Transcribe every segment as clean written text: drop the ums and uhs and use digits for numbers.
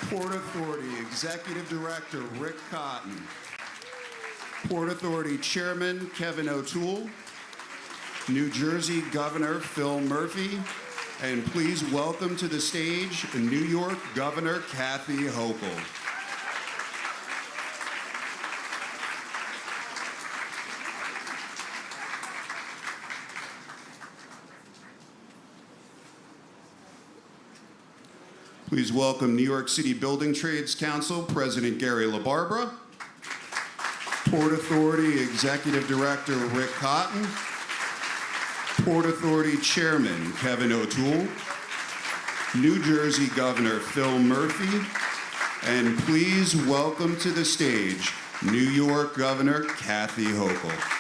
Port Authority Executive Director Rick Cotton. Port Authority Chairman Kevin O'Toole. New Jersey Governor Phil Murphy. And please welcome to the stage New York Governor Kathy Hochul. Please welcome New York City Building Trades Council President Gary LaBarbera, Port Authority Executive Director Rick Cotton, Port Authority Chairman Kevin O'Toole, New Jersey Governor Phil Murphy, and please welcome to the stage New York Governor Kathy Hochul.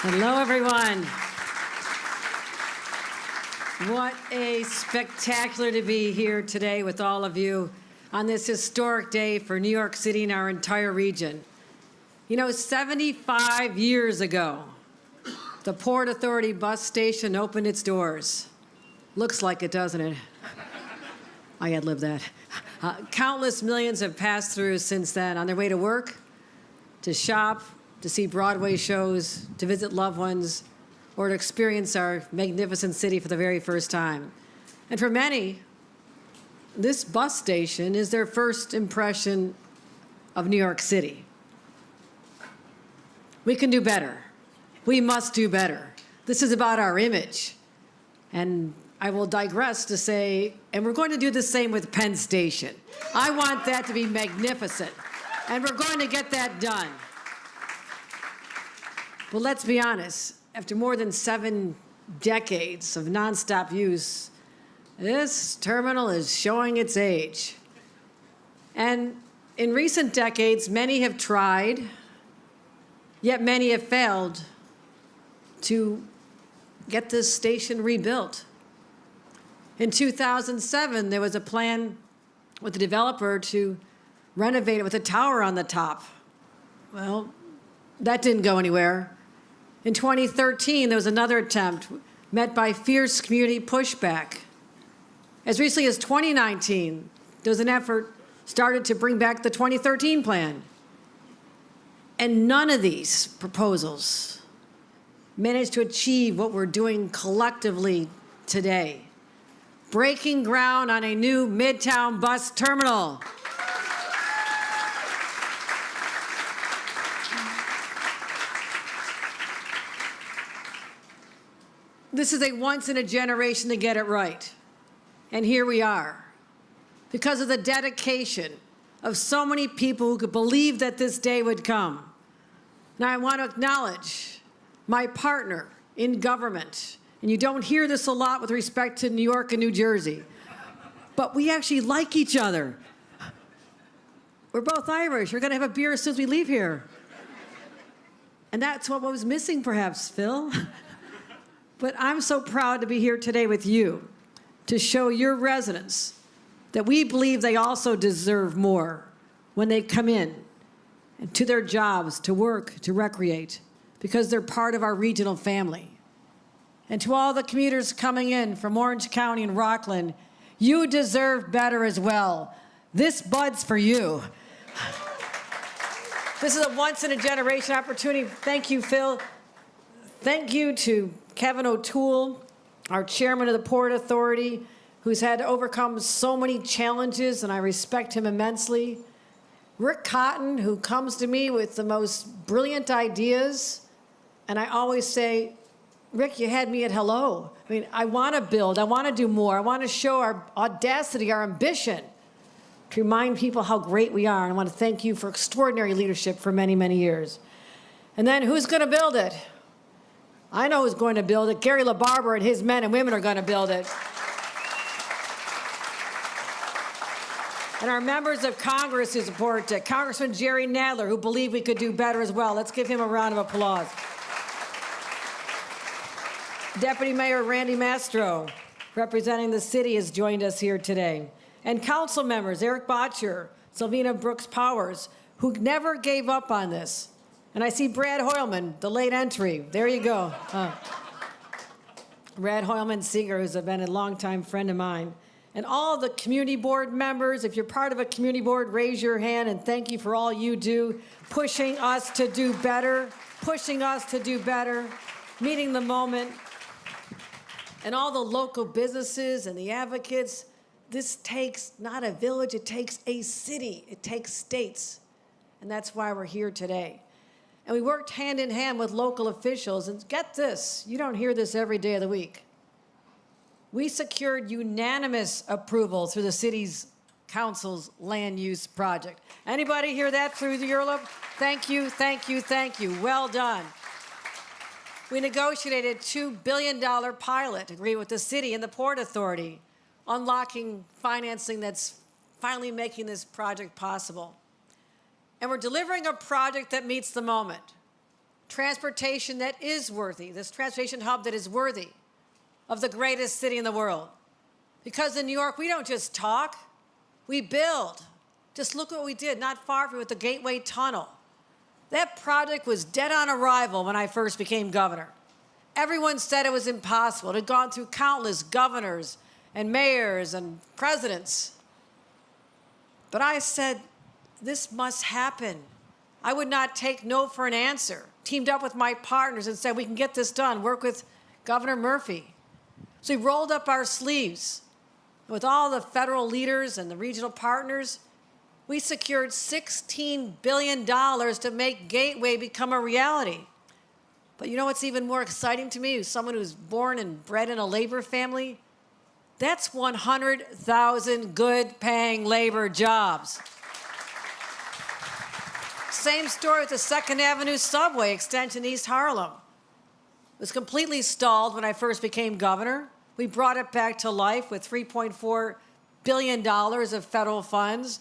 Hello, everyone. What a spectacular to be here today with all of you on this historic day for New York City and our entire region. You know, 75 years ago, the Port Authority bus station opened its doors. Looks like it, doesn't it? I had lived that. Countless millions have passed through since then on their way to work, to shop, to see Broadway shows, to visit loved ones, or to experience our magnificent city for the very first time. And for many, this bus station is their first impression of New York City. We can do better. We must do better. This is about our image. And I will digress to say, and we're going to do the same with Penn Station. I want that to be magnificent, and we're going to get that done. But let's be honest, after more than 7 decades of nonstop use, this terminal is showing its age. And in recent decades, many have tried, yet many have failed to get this station rebuilt. In 2007, there was a plan with the developer to renovate it with a tower on the top. Well, that didn't go anywhere. In 2013, there was another attempt met by fierce community pushback. As recently as 2019, there was an effort started to bring back the 2013 plan. And none of these proposals managed to achieve what we're doing collectively today, breaking ground on a new Midtown Bus Terminal. This is a once in a generation to get it right. And here we are. Because of the dedication of so many people who could believe that this day would come. Now I want to acknowledge my partner in government. And you don't hear this a lot with respect to New York and New Jersey. But we actually like each other. We're both Irish. We're going to have a beer as soon as we leave here. And that's what was missing, perhaps, Phil. But I'm so proud to be here today with you to show your residents that we believe they also deserve more when they come in and to their jobs, to work, to recreate, because they're part of our regional family. And to all the commuters coming in from Orange County and Rockland, you deserve better as well. This bud's for you. This is a once-in-a-generation opportunity. Thank you, Phil. Thank you to Kevin O'Toole, our chairman of the Port Authority, who's had to overcome so many challenges, and I respect him immensely. Rick Cotton, who comes to me with the most brilliant ideas, and I always say, Rick, you had me at hello. I mean, I want to build, I want to do more, I want to show our audacity, our ambition, to remind people how great we are, and I want to thank you for extraordinary leadership for many, many years. And then who's going to build it? I know who's going to build it. Gary LaBarbera and his men and women are going to build it. And our members of Congress who support it. Congressman Jerry Nadler, who believe we could do better as well. Let's give him a round of applause. Deputy Mayor Randy Mastro, representing the city, has joined us here today. And council members, Eric Botcher, Sylvina Brooks Powers, who never gave up on this. And I see Brad Hoylman, the late entry. There you go. Red Hoylman Seeger, who's been a longtime friend of mine, and all the community board members. If you're part of a community board, raise your hand, and thank you for all you do, pushing us to do better, meeting the moment. And all the local businesses and the advocates. This takes not a village, it takes a city, it takes states. And that's why we're here today. And we worked hand in hand with local officials, and get this, you don't hear this every day of the week. We secured unanimous approval through the city's council's land use project. Anybody hear that through the URLA? Thank you, thank you, thank you. Well done. We negotiated a $2 billion pilot agreement with the city and the Port Authority, unlocking financing that's finally making this project possible. And we're delivering a project that meets the moment. Transportation that is worthy, this transportation hub that is worthy of the greatest city in the world. Because in New York, we don't just talk, we build. Just look what we did not far from it with the Gateway Tunnel. That project was dead on arrival when I first became governor. Everyone said it was impossible. It had gone through countless governors and mayors and presidents. But I said, this must happen. I would not take no for an answer. Teamed up with my partners and said, we can get this done. Work with Governor Murphy. So we rolled up our sleeves. With all the federal leaders and the regional partners, we secured $16 billion to make Gateway become a reality. But you know what's even more exciting to me, as someone who's born and bred in a labor family? That's 100,000 good-paying labor jobs. Same story with the 2nd Avenue subway extension in East Harlem. It was completely stalled when I first became governor. We brought it back to life with $3.4 billion of federal funds.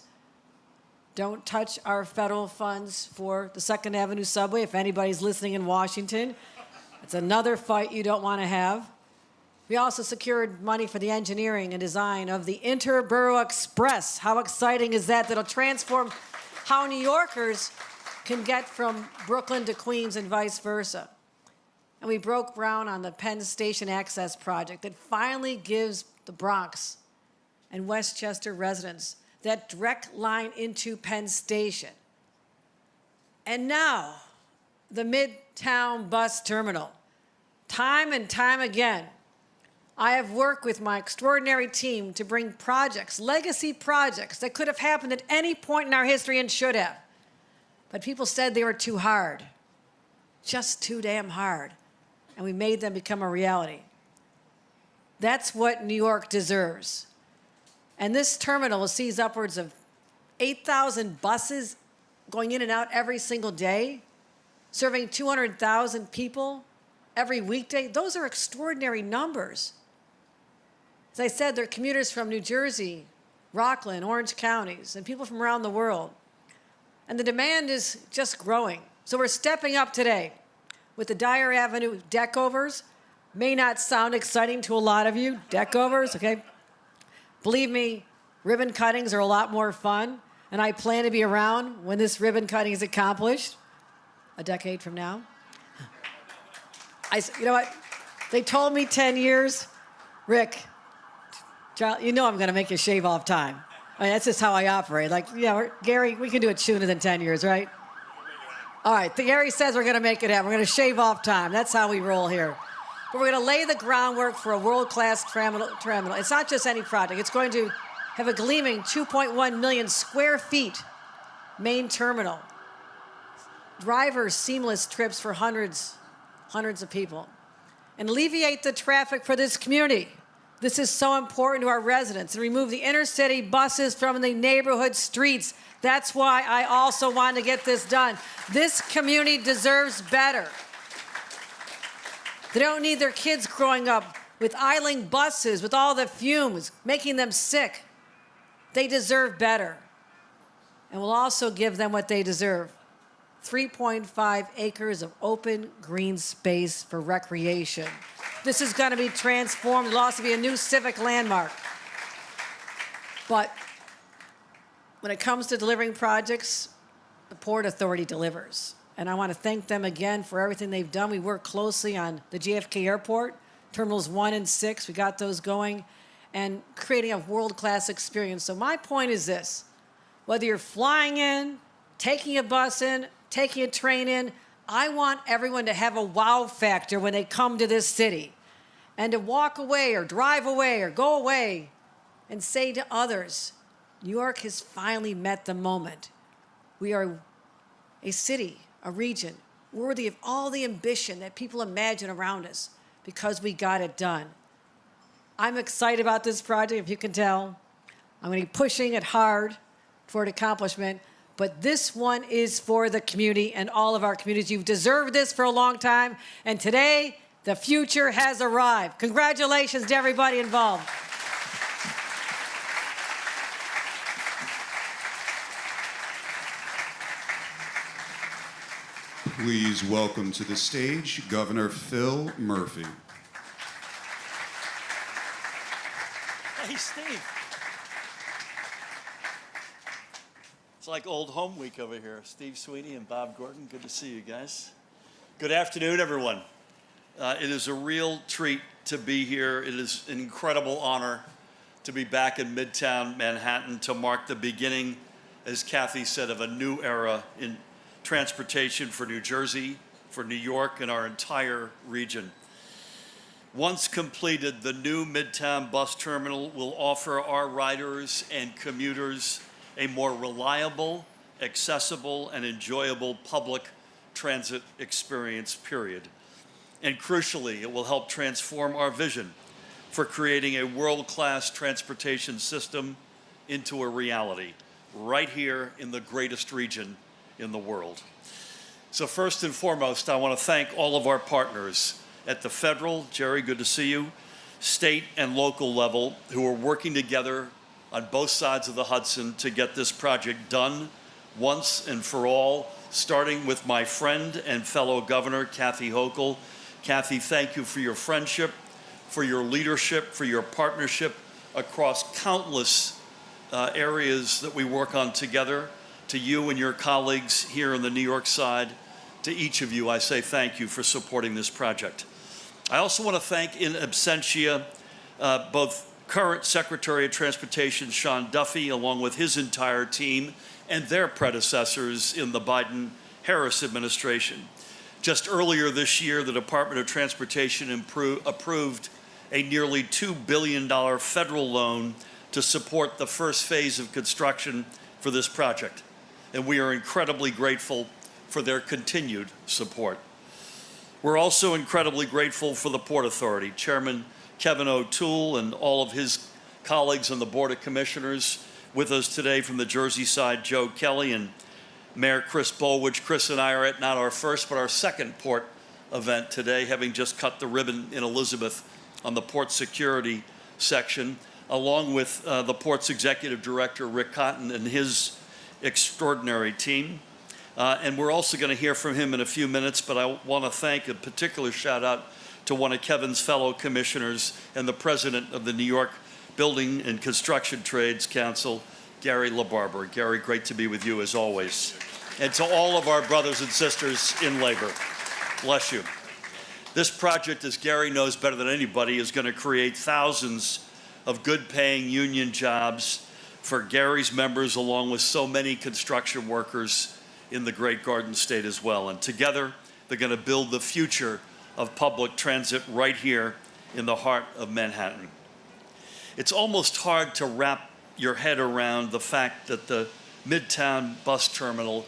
Don't touch our federal funds for the 2nd Avenue subway if anybody's listening in Washington. It's another fight you don't want to have. We also secured money for the engineering and design of the Interborough Express. How exciting is that? That'll transform how New Yorkers can get from Brooklyn to Queens and vice versa. And we broke ground on the Penn Station Access Project that finally gives the Bronx and Westchester residents that direct line into Penn Station. And now, the Midtown Bus Terminal. Time and time again, I have worked with my extraordinary team to bring projects, legacy projects, that could have happened at any point in our history and should have. But people said they were too hard, just too damn hard. And we made them become a reality. That's what New York deserves. And this terminal sees upwards of 8,000 buses going in and out every single day, serving 200,000 people every weekday. Those are extraordinary numbers. As I said, there are commuters from New Jersey, Rockland, Orange counties, and people from around the world. And the demand is just growing. So we're stepping up today with the Dyer Avenue deckovers. May not sound exciting to a lot of you, deckovers, okay? Believe me, ribbon cuttings are a lot more fun, and I plan to be around when this ribbon cutting is accomplished, a decade from now. You know what? They told me 10 years, Rick, you know I'm going to make you shave off time. I mean, that's just how I operate. Like, yeah, Gary, we can do it sooner than 10 years, right? All right, Gary says we're going to make it happen. We're going to shave off time. That's how we roll here. But we're going to lay the groundwork for a world-class terminal. It's not just any project. It's going to have a gleaming 2.1 million square feet main terminal. Drivers, seamless trips for hundreds of people. And alleviate the traffic for this community. This is so important to our residents. And remove the intercity buses from the neighborhood streets. That's why I also want to get this done. This community deserves better. They don't need their kids growing up with idling buses, with all the fumes, making them sick. They deserve better. And we'll also give them what they deserve. 3.5 acres of open green space for recreation. This is going to be transformed. It'll also be a new civic landmark. But when it comes to delivering projects, the Port Authority delivers. And I want to thank them again for everything they've done. We work closely on the JFK Airport, Terminals 1 and 6, we got those going, and creating a world-class experience. So my point is this: whether you're flying in, taking a bus in, taking a train in, I want everyone to have a wow factor when they come to this city, and to walk away or drive away or go away and say to others, New York has finally met the moment. We are a city, a region, worthy of all the ambition that people imagine around us because we got it done. I'm excited about this project, if you can tell. I'm going to be pushing it hard toward accomplishment, but this one is for the community and all of our communities. You've deserved this for a long time, and today, the future has arrived. Congratulations to everybody involved. Please welcome to the stage Governor Phil Murphy. Hey, Steve. It's like old home week over here. Steve Sweeney and Bob Gordon, good to see you guys. Good afternoon, everyone. It is a real treat to be here. It is an incredible honor to be back in Midtown Manhattan to mark the beginning, as Kathy said, of a new era in transportation for New Jersey, for New York, and our entire region. Once completed, the new Midtown Bus Terminal will offer our riders and commuters a more reliable, accessible, and enjoyable public transit experience, period. And crucially, it will help transform our vision for creating a world-class transportation system into a reality right here in the greatest region in the world. So first and foremost, I want to thank all of our partners at the federal, Jerry, good to see you, state and local level who are working together on both sides of the Hudson to get this project done once and for all, starting with my friend and fellow Governor Kathy Hochul. Kathy, thank you for your friendship, for your leadership, for your partnership across countless areas that we work on together. To you and your colleagues here on the New York side, to each of you, I say thank you for supporting this project. I also want to thank in absentia both current Secretary of Transportation Sean Duffy, along with his entire team, and their predecessors in the Biden-Harris administration. Just earlier this year, the Department of Transportation approved a nearly $2 billion federal loan to support the first phase of construction for this project. And we are incredibly grateful for their continued support. We're also incredibly grateful for the Port Authority, Chairman Kevin O'Toole and all of his colleagues on the Board of Commissioners. With us today from the Jersey side, Joe Kelly and Mayor Chris Bolwich. Chris and I are at not our first, but our second port event today, having just cut the ribbon in Elizabeth on the port security section, along with the port's executive director, Rick Cotton, and his extraordinary team. And we're also going to hear from him in a few minutes, but I want to thank a particular shout out to one of Kevin's fellow commissioners and the president of the New York Building and Construction Trades Council, Gary LaBarbera. Gary, great to be with you as always. And to all of our brothers and sisters in labor, bless you. This project, as Gary knows better than anybody, is going to create thousands of good-paying union jobs for Gary's members, along with so many construction workers in the Great Garden State as well. And together, they're going to build the future of public transit right here in the heart of Manhattan. It's almost hard to wrap your head around the fact that the Midtown Bus Terminal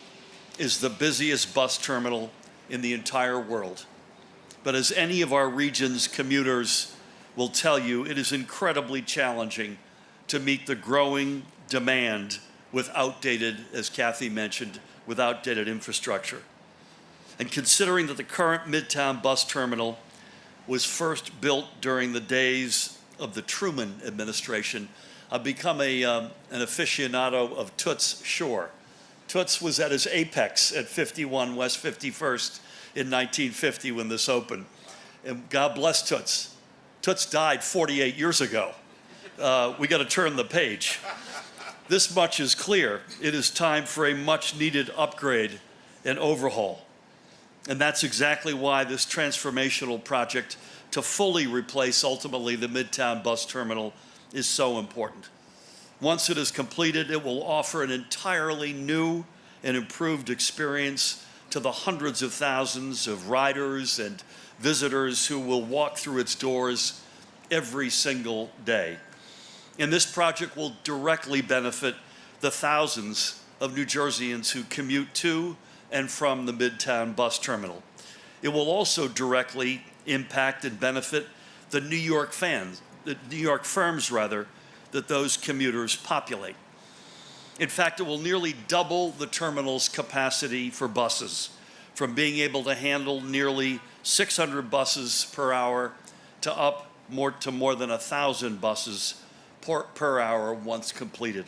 is the busiest bus terminal in the entire world. But as any of our region's commuters will tell you, it is incredibly challenging to meet the growing demand with outdated, as Kathy mentioned, with outdated infrastructure. And considering that the current Midtown Bus Terminal was first built during the days of the Truman administration, I've become an aficionado of Toots Shore. Toots was at his apex at 51 West 51st in 1950 when this opened. And God bless Toots. Toots died 48 years ago. We got to turn the page. This much is clear. It is time for a much-needed upgrade and overhaul. And that's exactly why this transformational project to fully replace ultimately the Midtown Bus Terminal is so important. Once it is completed, it will offer an entirely new and improved experience to the hundreds of thousands of riders and visitors who will walk through its doors every single day. And this project will directly benefit the thousands of New Jerseyans who commute to and from the Midtown Bus Terminal. It will also directly impact and benefit the New York firms that those commuters populate. In fact, it will nearly double the terminal's capacity for buses, from being able to handle nearly 600 buses per hour to more than 1,000 buses per hour once completed.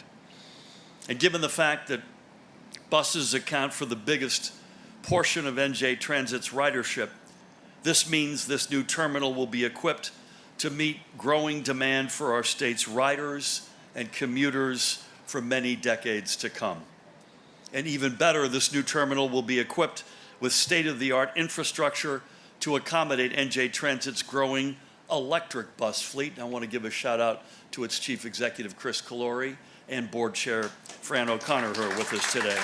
And given the fact that buses account for the biggest portion of NJ Transit's ridership, this means this new terminal will be equipped to meet growing demand for our state's riders and commuters for many decades to come. And even better, this new terminal will be equipped with state-of-the-art infrastructure to accommodate NJ Transit's growing electric bus fleet. And I want to give a shout out to its Chief Executive, Chris Calori, and Board Chair, Fran O'Connor, who are with us today.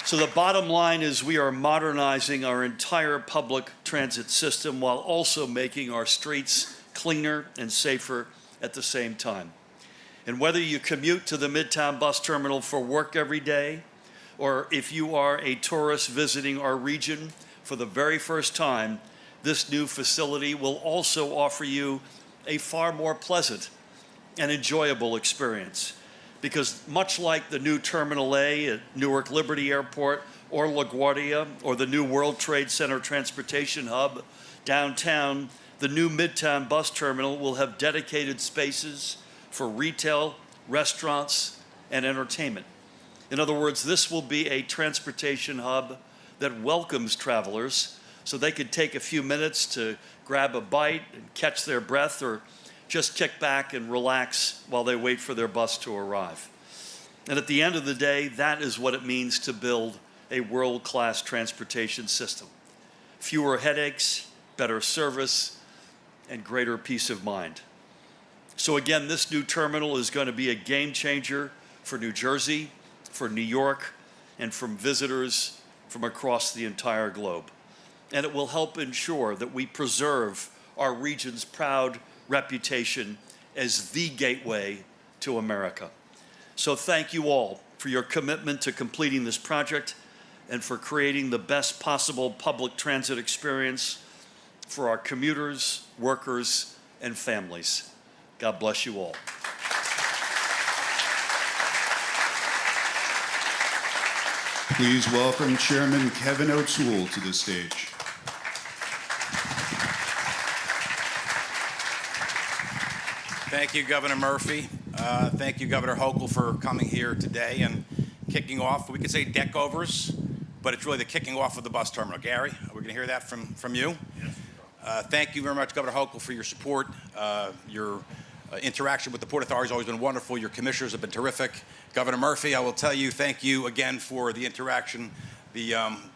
So the bottom line is we are modernizing our entire public transit system while also making our streets cleaner and safer at the same time. And whether you commute to the Midtown Bus Terminal for work every day, or if you are a tourist visiting our region for the very first time, this new facility will also offer you a far more pleasant and enjoyable experience. Because much like the new Terminal A at Newark Liberty Airport or LaGuardia or the new World Trade Center Transportation Hub downtown, the new Midtown Bus Terminal will have dedicated spaces for retail, restaurants, and entertainment. In other words, this will be a transportation hub that welcomes travelers so they could take a few minutes to grab a bite and catch their breath, or just kick back and relax while they wait for their bus to arrive. And at the end of the day, that is what it means to build a world-class transportation system. Fewer headaches, better service, and greater peace of mind. So again, this new terminal is going to be a game changer for New Jersey, for New York, and from visitors from across the entire globe. And it will help ensure that we preserve our region's proud reputation as the gateway to America. So thank you all for your commitment to completing this project and for creating the best possible public transit experience for our commuters, workers, and families. God bless you all. Please welcome Chairman Kevin O'Toole to the stage. Thank you, Governor Murphy. Thank you, Governor Hochul, for coming here today and kicking off. We could say deck overs, but it's really the kicking off of the bus terminal. Gary, are we going to hear that from you? Yes. Thank you very much, Governor Hochul, for your support. Your interaction with the Port Authority has always been wonderful. Your commissioners have been terrific. Governor Murphy, I will tell you, thank you again for the interaction. The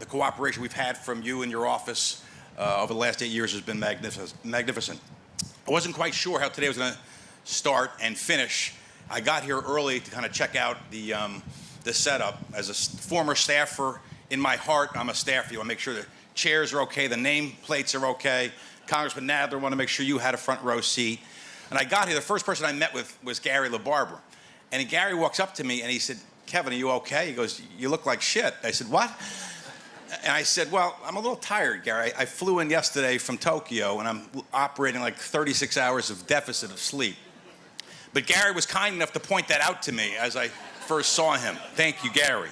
cooperation we've had from you and your office over the last 8 years has been magnificent. I wasn't quite sure how today was going to start and finish. I got here early to kind of check out the setup. As a former staffer, in my heart, I'm a staffer. You want to make sure the chairs are okay, the name plates are okay. Congressman Nadler, want to make sure you had a front row seat. And I got here, the first person I met with was Gary LaBarbera. And Gary walks up to me and he said, "Kevin, are you okay?" He goes, "You look like shit." I said, "What?" And I said, "Well, I'm a little tired, Gary. I flew in yesterday from Tokyo and I'm operating like 36 hours of deficit of sleep." But Gary was kind enough to point that out to me as I first saw him. Thank you, Gary.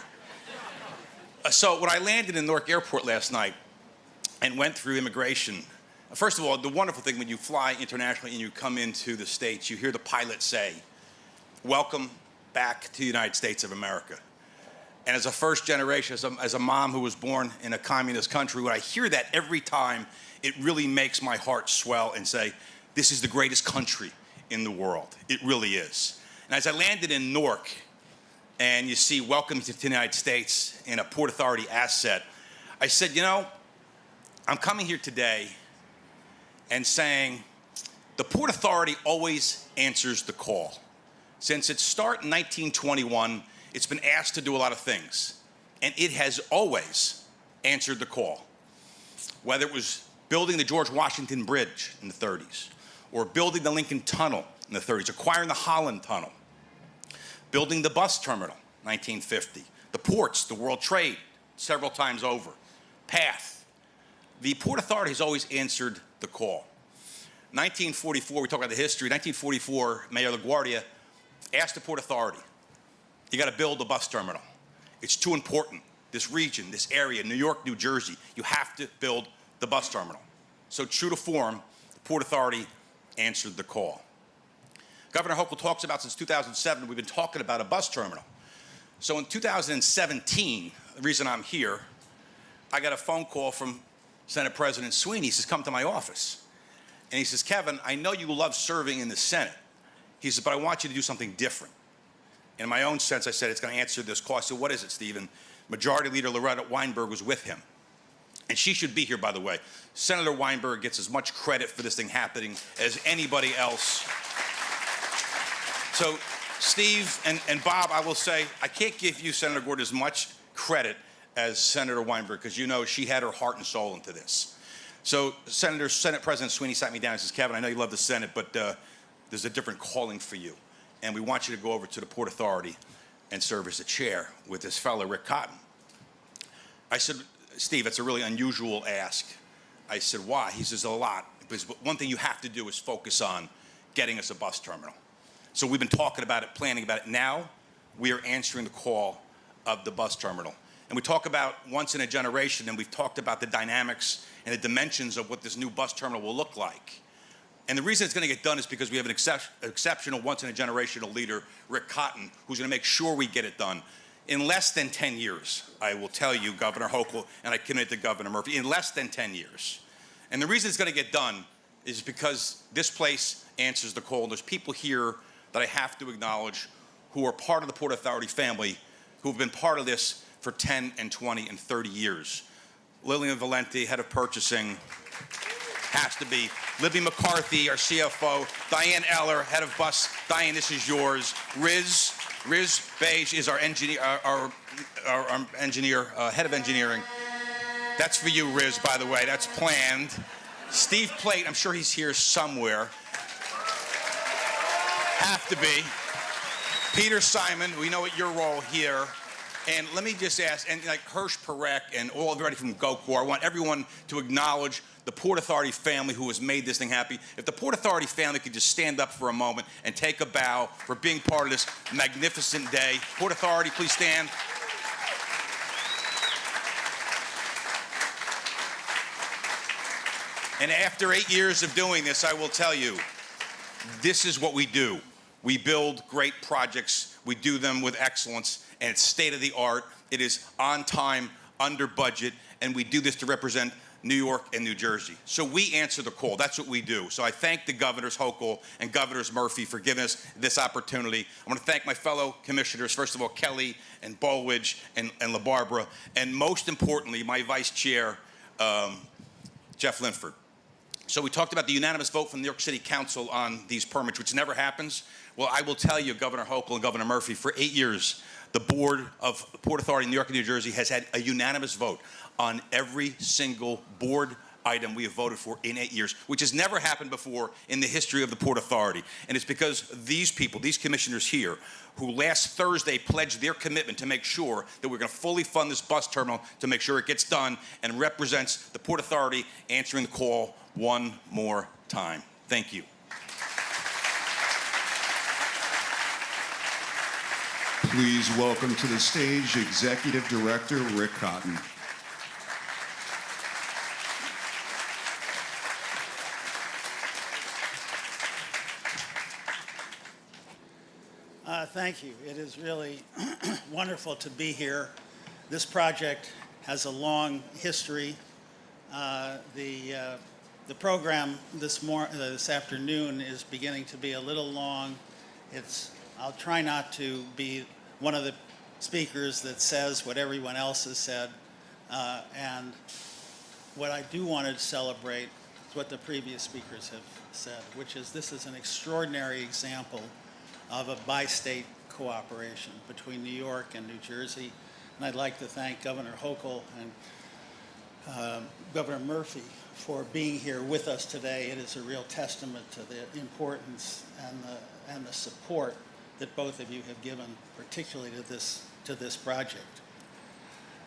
So when I landed in Newark Airport last night and went through immigration, first of all, the wonderful thing when you fly internationally and you come into the States, you hear the pilot say, "Welcome back to the United States of America." And as a first generation, as a mom who was born in a communist country, when I hear that every time, it really makes my heart swell and say, this is the greatest country in the world. It really is. And as I landed in Newark, and you see "Welcome to the United States" in a Port Authority asset, I said, you know, I'm coming here today and saying the Port Authority always answers the call. Since its start in 1921, it's been asked to do a lot of things, and it has always answered the call. Whether it was building the George Washington Bridge in the 30s, or building the Lincoln Tunnel in the 30s, acquiring the Holland Tunnel, building the bus terminal, 1950, the ports, the World Trade, several times over, PATH. The Port Authority has always answered the call. 1944, we talk about the history, 1944, Mayor LaGuardia asked the Port Authority, you got to build a bus terminal. It's too important. This region, this area, New York, New Jersey, you have to build the bus terminal. So true to form, the Port Authority answered the call. Governor Hochul talks about since 2007, we've been talking about a bus terminal. So in 2017, the reason I'm here, I got a phone call from Senate President Sweeney. He says, come to my office. And he says, Kevin, I know you love serving in the Senate. He says, but I want you to do something different. In my own sense, I said, it's going to answer this call. I said, what is it, Stephen? Majority Leader Loretta Weinberg was with him. And she should be here, by the way. Senator Weinberg gets as much credit for this thing happening as anybody else. So, Steve and Bob, I will say, I can't give you, Senator Gordon, as much credit as Senator Weinberg, because you know she had her heart and soul into this. So, Senate President Sweeney sat me down and says, Kevin, I know you love the Senate, but there's a different calling for you. And we want you to go over to the Port Authority and serve as the chair with this fellow, Rick Cotton. I said, Steve, it's a really unusual ask. I said, why? He says, a lot. Because one thing you have to do is focus on getting us a bus terminal. So we've been talking about it, planning about it. Now we are answering the call of the bus terminal. And we talk about once in a generation, and we've talked about the dynamics and the dimensions of what this new bus terminal will look like. And the reason it's going to get done is because we have an exceptional once-in-a-generational leader, Rick Cotton, who's going to make sure we get it done. In less than 10 years, I will tell you, Governor Hochul, and I commit to Governor Murphy, in less than 10 years. And the reason it's going to get done is because this place answers the call. There's people here that I have to acknowledge who are part of the Port Authority family, who have been part of this for 10 and 20 and 30 years. Lillian Valenti, head of purchasing, has to be. Libby McCarthy, our CFO. Diane Eller, head of bus. Diane, this is yours. Riz Beige is our engineer, our engineer, head of engineering. That's for you, Riz, by the way. That's planned. Steve Plate, I'm sure he's here somewhere. Have to be. Peter Simon, we know what your role here. And let me just ask, and like Hirsch Perek and everybody from GoCorps, I want everyone to acknowledge the Port Authority family who has made this thing happen. If the Port Authority family could just stand up for a moment and take a bow for being part of this magnificent day. Port Authority, please stand. And after 8 years of doing this, I will tell you, this is what we do. We build great projects. We do them with excellence, and it's state-of-the-art. It is on time, under budget, and we do this to represent New York and New Jersey. So we answer the call. That's what we do. So I thank the Governors Hochul and Governors Murphy for giving us this opportunity. I want to thank my fellow commissioners, first of all, Kelly and Bolwidge and LaBarbera, and most importantly, my vice chair, Jeff Linford. So we talked about the unanimous vote from the New York City Council on these permits, which never happens. Well, I will tell you, Governor Hochul and Governor Murphy, for 8 years, the Board of Port Authority in New York and New Jersey has had a unanimous vote on every single board item we have voted for in 8 years, which has never happened before in the history of the Port Authority. And it's because these people, these commissioners here, who last Thursday pledged their commitment to make sure that we're going to fully fund this bus terminal to make sure it gets done and represents the Port Authority answering the call one more time. Thank you. Please welcome to the stage Executive Director Rick Cotton. Thank you. It is really wonderful to be here. This project has a long history. The program this afternoon is beginning to be a little long. I'll try not to be one of the speakers that says what everyone else has said. And what I do want to celebrate is what the previous speakers have said, which is this is an extraordinary example of a bi-state cooperation between New York and New Jersey. And I'd like to thank Governor Hochul and Governor Murphy for being here with us today. It is a real testament to the importance and the support that both of you have given, particularly to this project.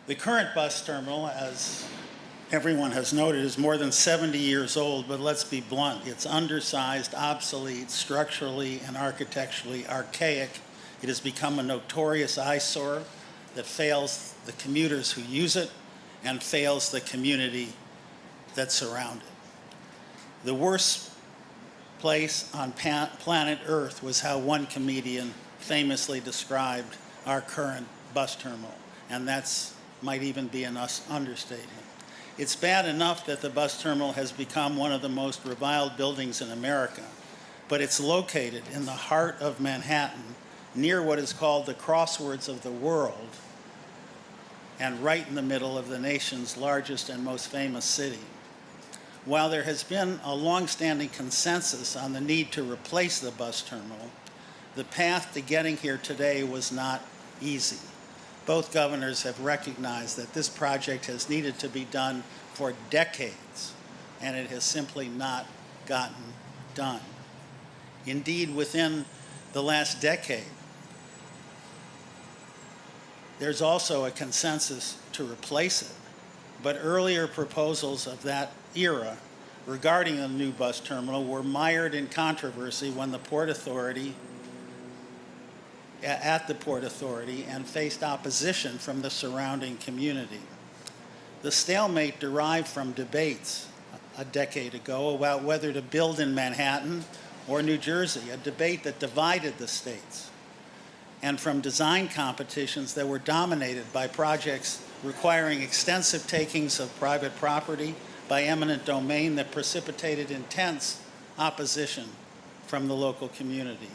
The current bus terminal, as everyone has noted, is more than 70 years old, but let's be blunt. It's undersized, obsolete, structurally and architecturally archaic. It has become a notorious eyesore that fails the commuters who use it and fails the community that surround it. The worst place on planet Earth was how one comedian famously described our current bus terminal, and that's might even be an understatement. It's bad enough that the bus terminal has become one of the most reviled buildings in America, but it's located in the heart of Manhattan, near what is called the crossroads of the world, and right in the middle of the nation's largest and most famous city. While there has been a long-standing consensus on the need to replace the bus terminal, the path to getting here today was not easy. Both governors have recognized that this project has needed to be done for decades, and it has simply not gotten done. Indeed, within the last decade, there's also a consensus to replace it, but earlier proposals of that era regarding a new bus terminal were mired in controversy when the Port Authority and faced opposition from the surrounding community. The stalemate derived from debates a decade ago about whether to build in Manhattan or New Jersey, a debate that divided the states, and from design competitions that were dominated by projects requiring extensive takings of private property by eminent domain that precipitated intense opposition from the local community.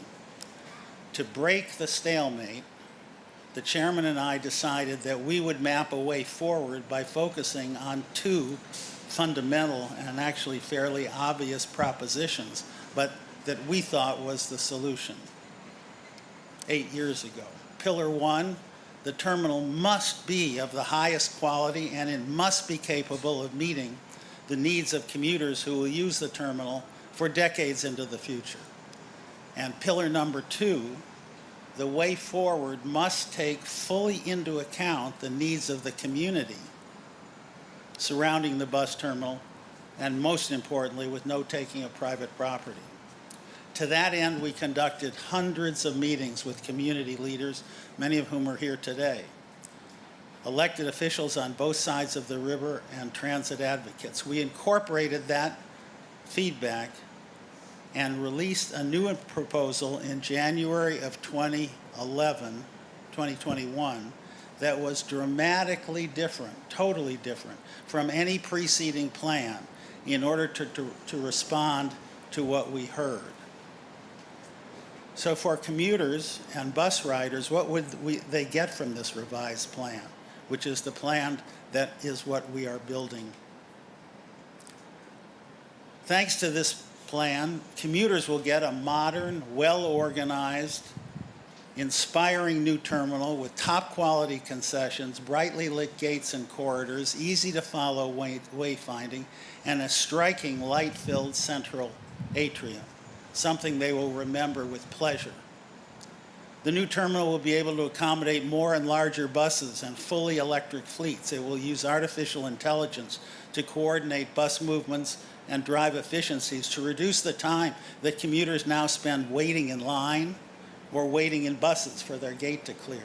To break the stalemate, the chairman and I decided that we would map a way forward by focusing on two fundamental and actually fairly obvious propositions, but that we thought was the solution 8 years ago. Pillar one, the terminal must be of the highest quality and it must be capable of meeting the needs of commuters who will use the terminal for decades into the future. And pillar number two, the way forward must take fully into account the needs of the community surrounding the bus terminal, and most importantly, with no taking of private property. To that end, we conducted hundreds of meetings with community leaders, many of whom are here today, elected officials on both sides of the river, and transit advocates. We incorporated that feedback and released a new proposal in January of 2021, that was dramatically different, totally different from any preceding plan in order to respond to what we heard. So for commuters and bus riders, what would they get from this revised plan, which is the plan that is what we are building? Thanks to this plan, commuters will get a modern, well-organized, inspiring new terminal with top-quality concessions, brightly lit gates and corridors, easy-to-follow wayfinding, and a striking light-filled central atrium, something they will remember with pleasure. The new terminal will be able to accommodate more and larger buses and fully electric fleets. It will use artificial intelligence to coordinate bus movements and drive efficiencies to reduce the time that commuters now spend waiting in line or waiting in buses for their gate to clear.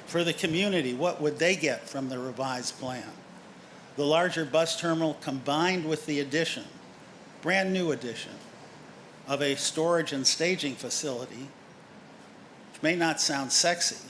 For the community, what would they get from the revised plan? The larger bus terminal combined with the addition, brand new addition, of a storage and staging facility, which may not sound sexy,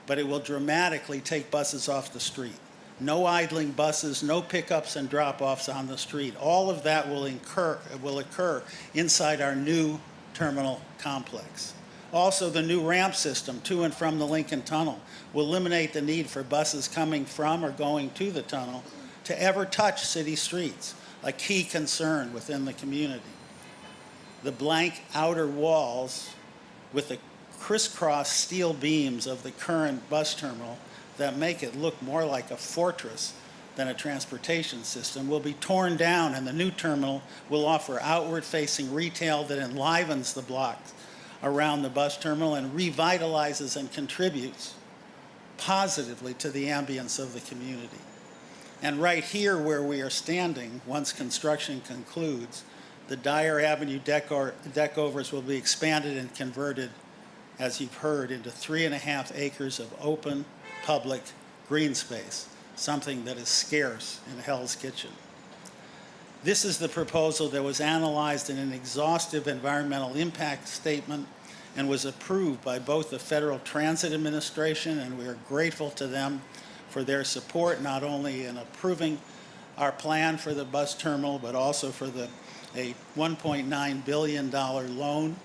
but it will dramatically take buses off the street. No idling buses, no pickups and drop-offs on the street. All of that will occur inside our new terminal complex. Also, the new ramp system to and from the Lincoln Tunnel will eliminate the need for buses coming from or going to the tunnel to ever touch city streets, a key concern within the community. The blank outer walls with the crisscross steel beams of the current bus terminal that make it look more like a fortress than a transportation system will be torn down, and the new terminal will offer outward-facing retail that enlivens the blocks around the bus terminal and revitalizes and contributes positively to the ambience of the community. And right here where we are standing, once construction concludes, the Dyer Avenue deck overs will be expanded and converted, as you've heard, into 3.5 acres of open public green space, something that is scarce in Hell's Kitchen. This is the proposal that was analyzed in an exhaustive environmental impact statement and was approved by both the Federal Transit Administration, and we are grateful to them for their support, not only in approving our plan for the bus terminal, but also for a $1.9 billion loan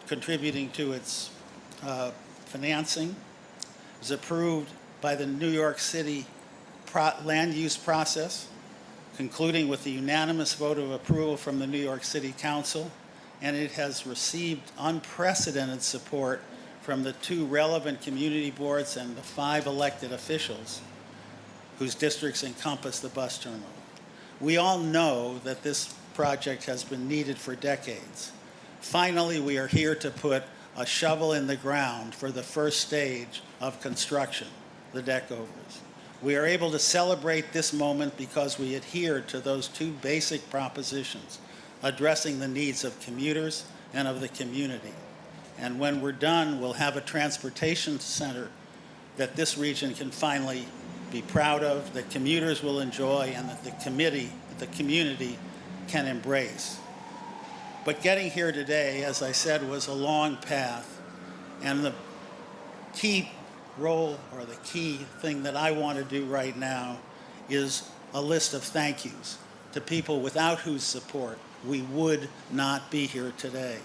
contributing to its financing. It was approved by the New York City land use process, concluding with the unanimous vote of approval from the New York City Council, and it has received unprecedented support from the 2 relevant community boards and the 5 elected officials whose districts encompass the bus terminal. We all know that this project has been needed for decades. Finally, we are here to put a shovel in the ground for the first stage of construction, the deck overs. We are able to celebrate this moment because we adhered to those 2 basic propositions, addressing the needs of commuters and of the community. And when we're done, we'll have a transportation center that this region can finally be proud of, that commuters will enjoy, and that the community can embrace. But getting here today, as I said, was a long path, and the key role, or the key thing that I want to do right now, is a list of thank yous to people without whose support we would not be here today.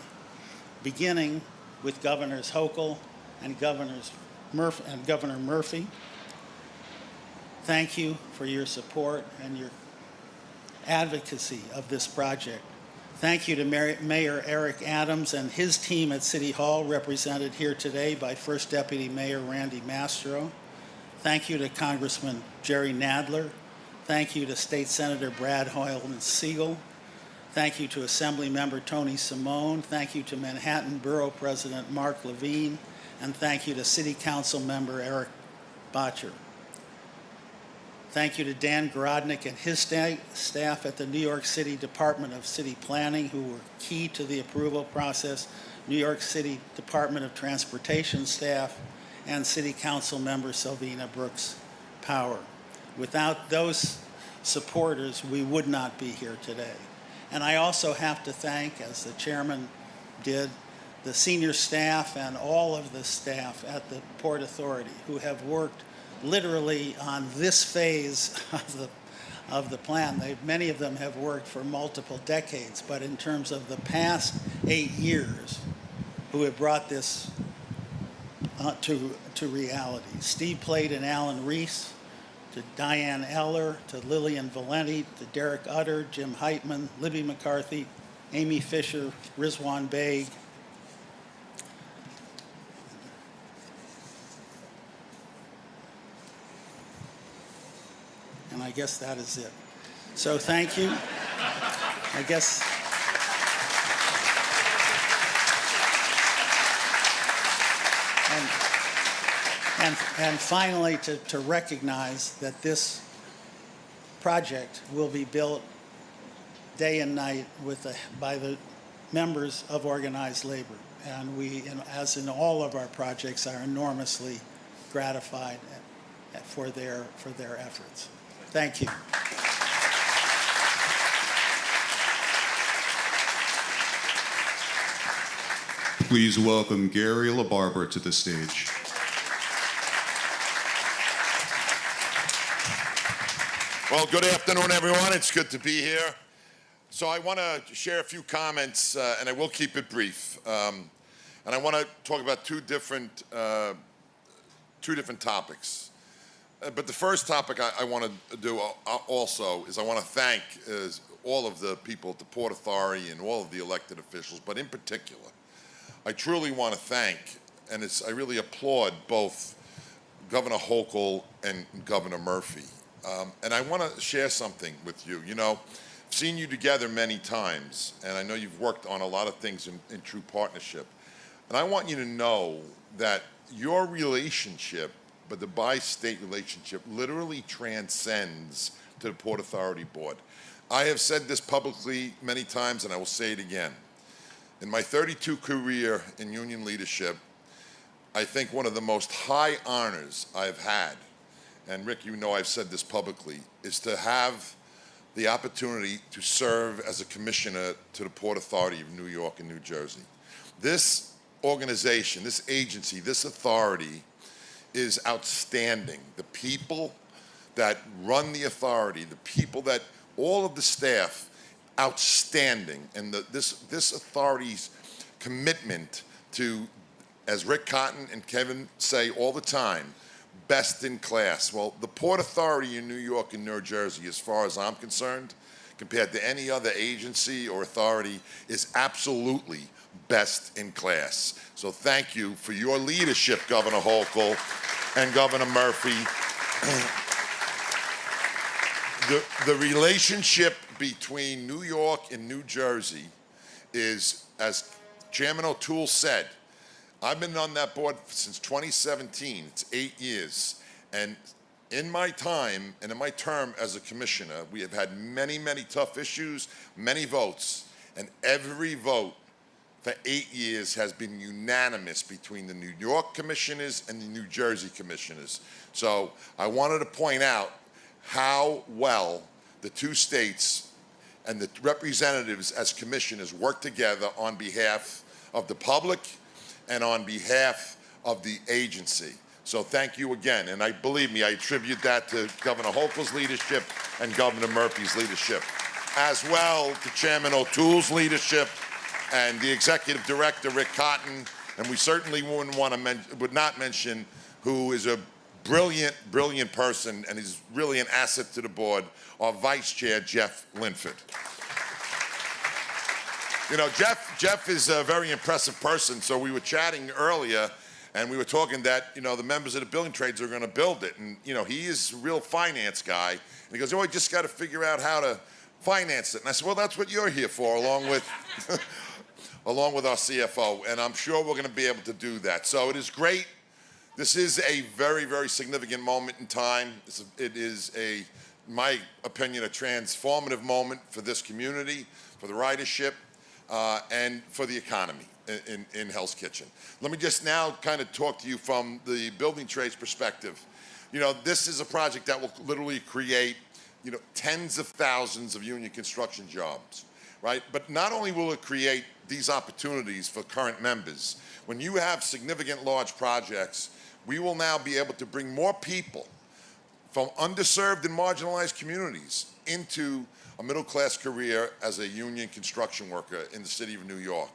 Beginning with Governors Hochul and Governor Murphy. Thank you for your support and your advocacy of this project. Thank you to Mayor Eric Adams and his team at City Hall, represented here today by First Deputy Mayor Randy Mastro. Thank you to Congressman Jerry Nadler. Thank you to State Senator Brad Hoylman-Siegel. Thank you to Assembly Member Tony Simone. Thank you to Manhattan Borough President Mark Levine. And thank you to City Council Member Eric Botcher. Thank you to Dan Grodnick and his staff at the New York City Department of City Planning, who were key to the approval process, New York City Department of Transportation staff, and City Council Member Selvina Brooks Power. Without those supporters, we would not be here today. And I also have to thank, as the chairman did, the senior staff and all of the staff at the Port Authority who have worked literally on this phase of the plan. Many of them have worked for multiple decades, but in terms of the past 8 years, who have brought this to reality. Steve Plate and Alan Reese, to Diane Eller, to Lillian Valenti, to Derek Utter, Jim Heitman, Libby McCarthy, Amy Fisher, Rizwan Beg. And I guess that is it. So thank you. I guess. And finally, to recognize that this project will be built day and night by the members of organized labor. And we, as in all of our projects, are enormously gratified for their efforts. Thank you. Please welcome Gary LaBarbera to the stage. Well, good afternoon, everyone. It's good to be here. So I want to share a few comments, and I will keep it brief. And I want to talk about two different topics. But the first topic I want to do also is I want to thank all of the people at the Port Authority and all of the elected officials, but in particular, I truly want to thank, and I really applaud both Governor Hochul and Governor Murphy. And I want to share something with you. You know, I've seen you together many times, and I know you've worked on a lot of things in true partnership. And I want you to know that your relationship, but the bi-state relationship, literally transcends to the Port Authority Board. I have said this publicly many times, and I will say it again. In my 32 career in union leadership, I think one of the most high honors I've had, and Rick, you know I've said this publicly, is to have the opportunity to serve as a commissioner to the Port Authority of New York and New Jersey. This organization, this agency, this authority is outstanding. The people that run the authority, the people that, all of the staff, outstanding. And this authority's commitment to, as Rick Cotton and Kevin say all the time, best in class. Well, the Port Authority in New York and New Jersey, as far as I'm concerned, compared to any other agency or authority, is absolutely best in class. So thank you for your leadership, Governor Hochul and Governor Murphy. The relationship between New York and New Jersey is, as Chairman O'Toole said, I've been on that board since 2017. It's 8 years. And in my time and in my term as a commissioner, we have had many, many tough issues, many votes, and every vote for 8 years has been unanimous between the New York commissioners and the New Jersey commissioners. So I wanted to point out how well the two states and the representatives as commissioners work together on behalf of the public and on behalf of the agency. So thank you again. And believe me, I attribute that to Governor Hochul's leadership and Governor Murphy's leadership, as well to Chairman O'Toole's leadership and the Executive Director, Rick Cotton. And we certainly would not mention who is a brilliant, brilliant person and is really an asset to the board, our Vice Chair, Jeff Linford. You know, Jeff is a very impressive person. So we were chatting earlier, and we were talking that, you know, the members of the building trades are going to build it. And, you know, he is a real finance guy. And he goes, oh, I just got to figure out how to finance it. And I said, well, that's what you're here for, along with along with our CFO. And I'm sure we're going to be able to do that. So it is great. This is a very, very significant moment in time. It is, in my opinion, a transformative moment for this community, for the ridership, and for the economy in Hell's Kitchen. Let me just now kind of talk to you from the building trades perspective. You know, this is a project that will literally create, you know, tens of thousands of union construction jobs, right? But not only will it create these opportunities for current members, when you have significant large projects, we will now be able to bring more people from underserved and marginalized communities into a middle-class career as a union construction worker in the city of New York.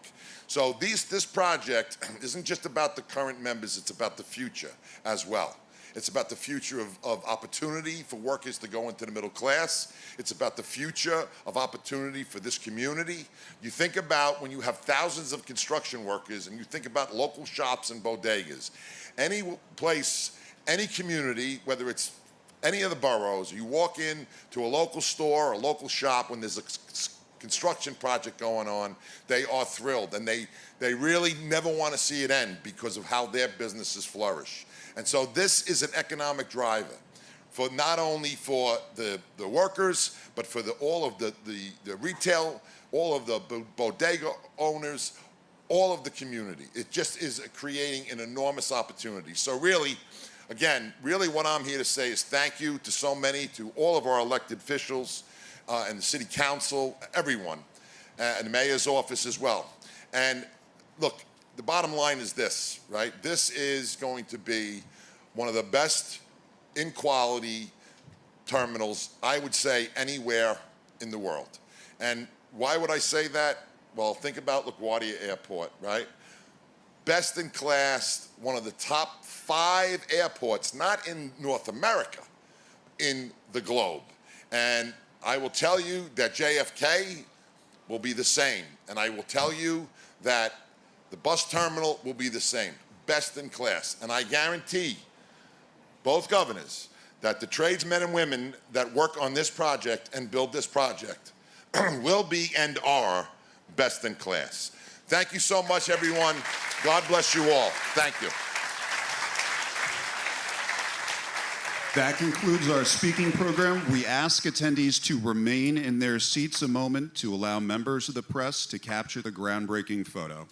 So this project isn't just about the current members, it's about the future as well. It's about the future of opportunity for workers to go into the middle class. It's about the future of opportunity for this community. You think about when you have thousands of construction workers and you think about local shops and bodegas, any place, any community, whether it's any of the boroughs, you walk in to a local store or a local shop when there's a construction project going on, they are thrilled, and they really never want to see it end because of how their businesses flourish. And so this is an economic driver for not only for the workers, but for all of the retail, all of the bodega owners, all of the community. It just is creating an enormous opportunity. So really, again, really what I'm here to say is thank you to so many, to all of our elected officials and the city council, everyone, and the mayor's office as well. And look, the bottom line is this, right? This is going to be one of the best in quality terminals, I would say, anywhere in the world. And why would I say that? Well, think about LaGuardia Airport, right? best in class, one of the top 5 airports, not in North America, in the globe. And I will tell you that JFK will be the same. And I will tell you that the bus terminal will be the same, best in class. And I guarantee both governors that the tradesmen and women that work on this project and build this project will be and are best in class. Thank you so much, everyone. God bless you all. Thank you. That concludes our speaking program. We ask attendees to remain in their seats a moment to allow members of the press to capture the groundbreaking photo.